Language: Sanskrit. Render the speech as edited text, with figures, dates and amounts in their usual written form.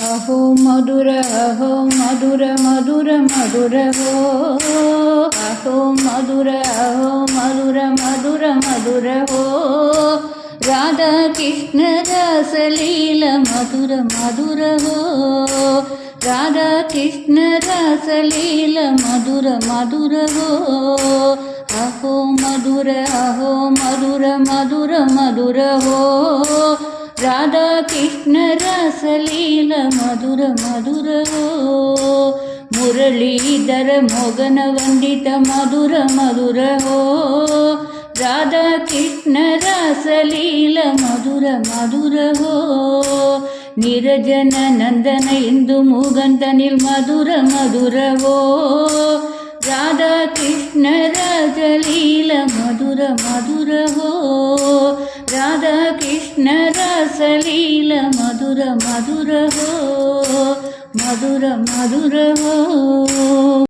अहो मधुर मधुर मधुर मधुर हो अहो मधुर मधुर मधुर मधुर हो राधा कृष्ण रस लीला मधुर मधुर हो राधा कृष्ण रस लीला मधुर मधुर हो अहो मधुर मधुर मधुर हो राधा कृष्ण रस लीला मधुर मधुर हो मुरलीधर मोगन वंदित मधुर मधुर हो राधा कृष्ण रस लीला मधुर मधुर हो निरजन नंदन इंदु मुगंतनिल मधुर मधुर हो राधा कृष्ण रस लीला मधुर मधुर हो राधा कृष्ण रस लीला मधुर मधुर हो मधुर मधुर हो।